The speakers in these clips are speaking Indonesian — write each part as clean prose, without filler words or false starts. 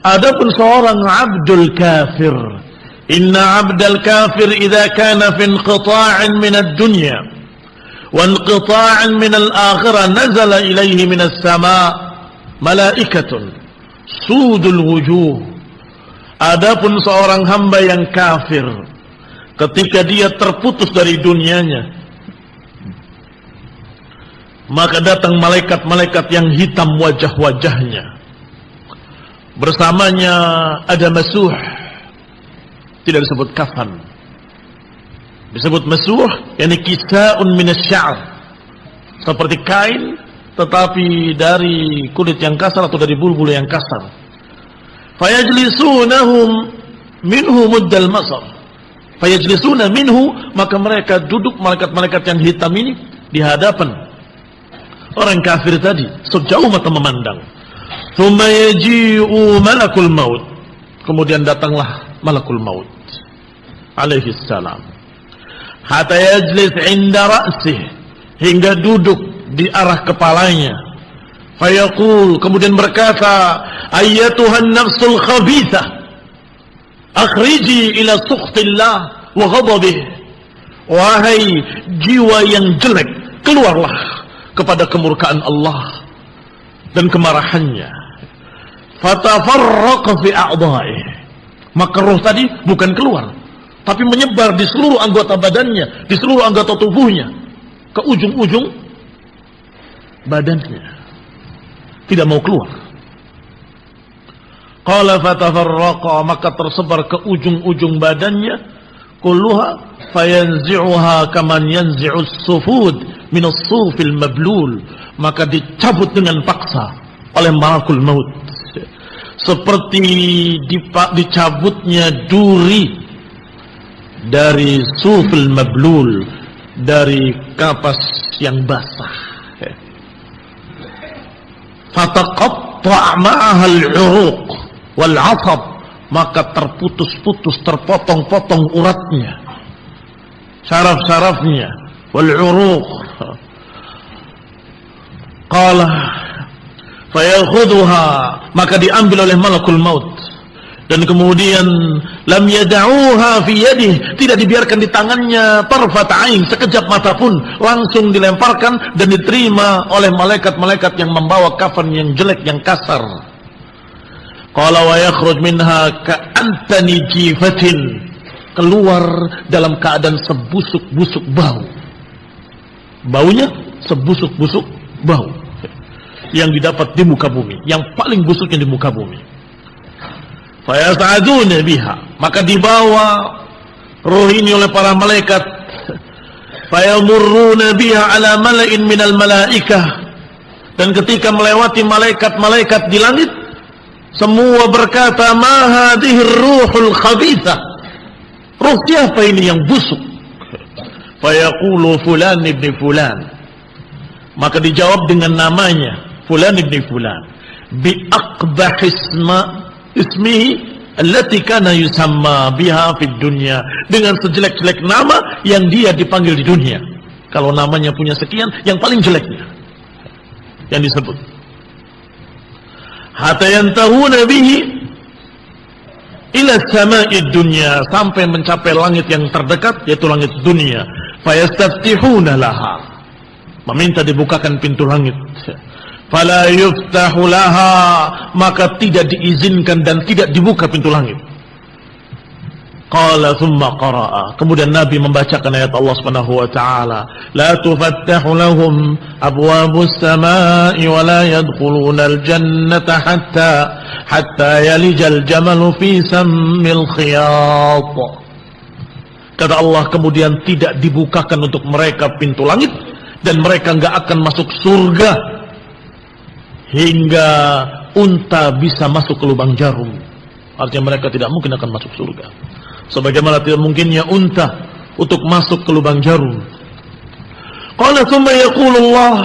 Adapun seorang abdul kafir, inna abdal kafir idza kana fi inqita'in min ad-dunya wa inqita'in min al-akhirah nazala ilayhi min as-sama' malaikatun sudul wujuh. Adapun seorang hamba yang kafir, ketika dia terputus dari dunianya, maka datang malaikat-malaikat yang hitam wajah-wajahnya. Bersamanya ada masuh, tidak disebut kafan, disebut masuh, yakni kisa'un minasy-sya'ar, seperti kain tetapi dari kulit yang kasar atau dari bulu-bulu yang kasar. Fayajlisunahum minhu muddal masar, fayajlisuna minhu, maka mereka duduk, malaikat-malaikat yang hitam ini, di hadapan orang kafir tadi sejauh mata memandang. Thumma yaji'u malakul maut, kemudian datanglah malakul maut alaihi salam, hatta yajlis inda ra'sih, hingga duduk di arah kepalanya. Fayaqul, kemudian berkata, ayyatuhan nafsul khabithah akhriji ila sukhtillah wa ghadabih, wahai jiwa yang jelek, keluarlah kepada kemurkaan Allah dan kemarahannya. Fatafarraqa fi a'dha'ihi, maka roh tadi bukan keluar, tapi menyebar di seluruh anggota badannya, di seluruh anggota tubuhnya, ke ujung-ujung badannya, tidak mau keluar. Qala fatafarraqa, maka tersebar ke ujung-ujung badannya, kulluha fayanzi'uha kaman yanzi'us sufud min as-sufil mablul, maka dicabut dengan paksa oleh malakul maut, seperti dicabutnya duri dari sufil mablul, dari kapas yang basah. Fataqatta' ma'aha al-'uruq wal 'atab, maka terputus-putus, terpotong-potong uratnya, syaraf-syarafnya, wal 'uruq. Qala fayakhudhuha, maka diambil oleh malakul maut, dan kemudian lam yada'uha fi yadihi, tidak dibiarkan di tangannya tarfat ain, sekejap mata pun, langsung dilemparkan dan diterima oleh malaikat-malaikat yang membawa kafan yang jelek, yang kasar. Qala wa yakhruj minha ka'antani jifatin, keluar dalam keadaan sebusuk-busuk bau, baunya sebusuk-busuk bau yang didapat di muka bumi, yang paling busuknya di muka bumi. Fayas'aduna biha, maka dibawa roh ini oleh para malaikat. Fayamurruna biha ala mala'in minal malaikah, dan ketika melewati malaikat-malaikat di langit, semua berkata, ma hadhihi ruhul khabithah, roh siapa ini yang busuk? Fayaqulu fulan ibn fulan, maka dijawab dengan namanya, fulan ibn fulan, bi aqbah ismihi allati kana yusamma biha fid dunya, dengan sejelek-jelek nama yang dia dipanggil di dunia. Kalau namanya punya sekian, yang paling jeleknya yang disebut. Hatta yantahuna bihi ila sama'id dunya, sampai mencapai langit yang terdekat, yaitu langit dunia. Fayastaftihuna laha, meminta dibukakan pintu langit. Fala yuftahu laha, maka tidak diizinkan dan tidak dibuka pintu langit. Qala thumma qara'a, kemudian Nabi membacakan ayat Allah Subhanahu wa taala, la tufattahu lahum abwabus samaa'i wa la yadkhuluna al-jannata hatta yalijal jamalu fi sammil khiyat. Kata Allah, kemudian tidak dibukakan untuk mereka pintu langit, dan mereka enggak akan masuk surga hingga unta bisa masuk ke lubang jarum. Artinya mereka tidak mungkin akan masuk surga, sebagaimana tidak mungkinnya unta untuk masuk ke lubang jarum. Qala thumma yaqulullah,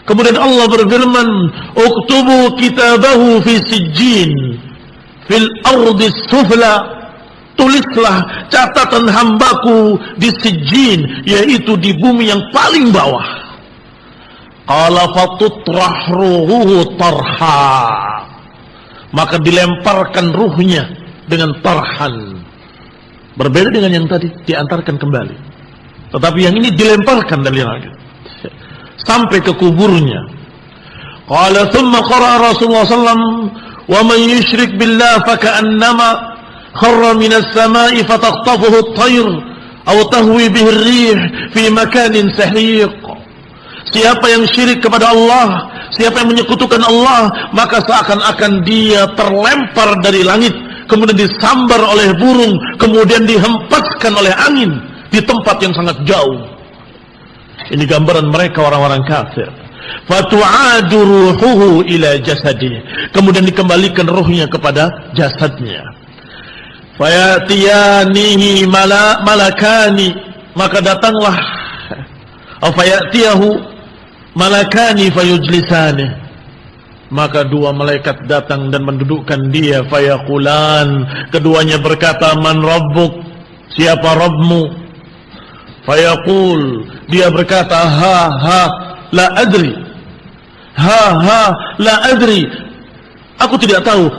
kemudian Allah berfirman, uktubu kitabahu fi sijjin fil ardi sufla, tulislah catatan hambaku di sijjin, yaitu di bumi yang paling bawah. Qala fatutrah ruhuhu tarha, maka dilemparkan ruhnya dengan tarhan. Berbeda dengan yang tadi, diantarkan kembali. Tetapi yang ini dilemparkan dari langit sampai ke kuburnya. Qala thumma qara'a Rasulullah sallallahu wa man yushrik billah faka'annama kharra minas sama'i fataqtafuhu at-tayr aw tahwi bihi ar-rih fi makanin sahiq. Siapa yang syirik kepada Allah, siapa yang menyekutukan Allah, maka seakan-akan dia terlempar dari langit, kemudian disambar oleh burung, kemudian dihempaskan oleh angin di tempat yang sangat jauh. Ini gambaran mereka orang-orang kafir. Fatu'adu ruhuhu ila jasadih, kemudian dikembalikan ruhnya kepada jasadnya. Fayatiyanihi malakani, maka datanglah fayatiyahu malakani fayujlisani, maka dua malaikat datang dan mendudukkan dia. Fayaqulan, keduanya berkata, man rabbuk, siapa Rabbmu? Fayaqul, dia berkata, ha la adri, ha la adri, aku tidak tahu.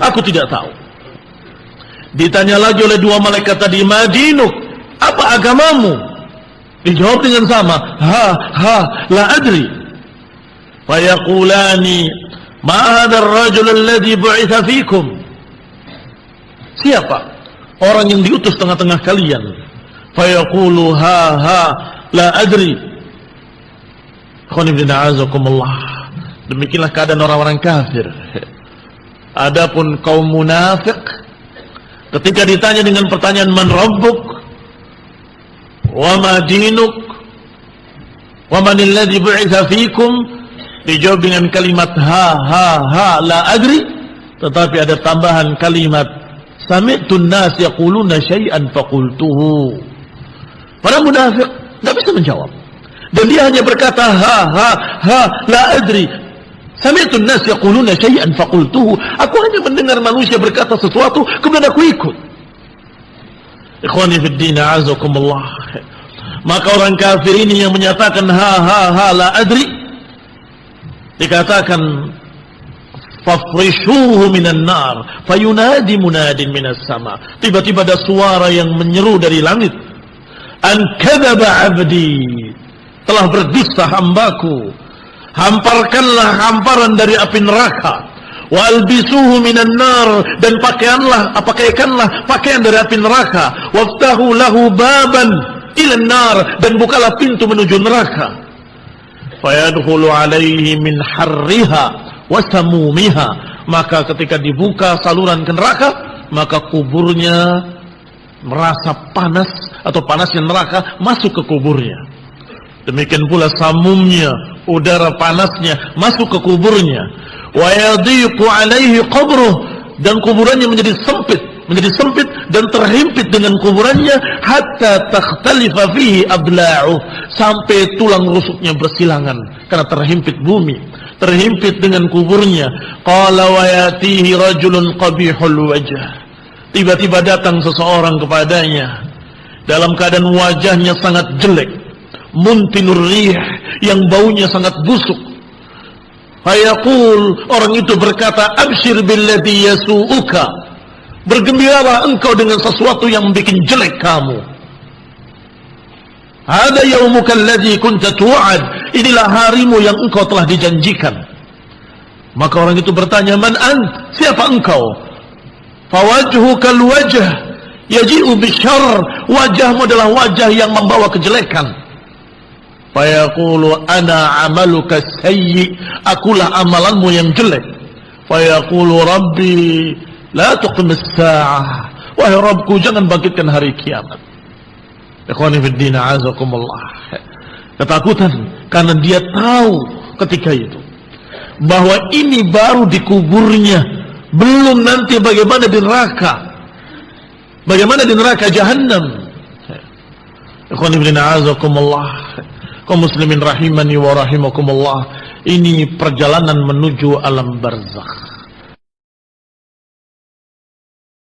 Ditanya lagi oleh dua malaikat tadi, madinuk, apa agamamu? Dijawab dengan sama, ha la adri. Fayaqulani, ma hadha ar-rajul alladhi bu'itha fikum, siapa orang yang diutus tengah-tengah kalian? Fayaqulu ha la adri. Demikianlah keadaan orang-orang kafir. Adapun kaum munafik, ketika ditanya dengan pertanyaan man rabbuk wa ma dinuk wa man alladhi bu'itha fikum, dijawab dengan kalimat ha la adri, tetapi ada tambahan kalimat sami'tun nas yaquluna syai'an faqultuhu. Para munafik enggak bisa menjawab, dan dia hanya berkata ha la adri. Sami'tun nas yaquluna syai'an faqultuhu, aku hanya mendengar manusia berkata sesuatu kemudian aku ikut. Ikhwani fid din, a'azakumullah. Maka orang kafir ini yang menyatakan ha la adri, dikatakan fafrishuhu minan nar fayunadi munadin minas sama. Tiba-tiba ada suara yang menyeru dari langit, an kadzaba abdi, telah berdusta hambaku. Hamparkanlah hamparan dari api neraka. Wa albisuhu minan nar, dan pakaikanlah pakaian dari api neraka. Waftahu lahu baban ilan nar, dan bukalah pintu menuju neraka. Fayadkhulu alaihi min harriha wa samumiha, maka ketika dibuka saluran ke neraka, maka kuburnya merasa panas atau panasnya neraka masuk ke kuburnya. Demikian pula samumnya, udara panasnya masuk ke kuburnya. Wa yadhiqu alaihi qabruh, dan kuburannya menjadi sempit dan terhimpit dengan kuburannya, hatta takhtalifa fihi abla'u, sampai tulang rusuknya bersilangan karena terhimpit bumi, terhimpit dengan kuburnya. Qala wa yatihi rajulun qabihul wajh, tiba-tiba datang seseorang kepadanya dalam keadaan wajahnya sangat jelek, muntinur rih, yang baunya sangat busuk. Fayaqul, orang itu berkata, abshir billadhi yasu'uka, bergembiralah engkau dengan sesuatu yang bikin jelek kamu. Hada yaumuka alladhi kunta tu'ad, inilah harimu yang engkau telah dijanjikan. Maka orang itu bertanya, man ant, siapa engkau? Fawajhuka alwajh yaji'u bisyarr, wajahmu adalah wajah yang membawa kejelekan. Fayaqulu ana amaluka sayyi, akulah amalanmu yang jelek. Fayaqulu rabbi la tuqimis sa'ah, wahai Rabbku jangan bangkitkan hari kiamat. Ikhwani fid din, a'azakumullah. Ketakutan karena dia tahu ketika itu bahwa ini baru di kuburnya, belum nanti bagaimana di neraka, bagaimana di neraka jahannam. Ikhwani fid din, a'azakumullah. Kaum muslimin rahimani wa rahimakumullah, ini perjalanan menuju alam barzakh.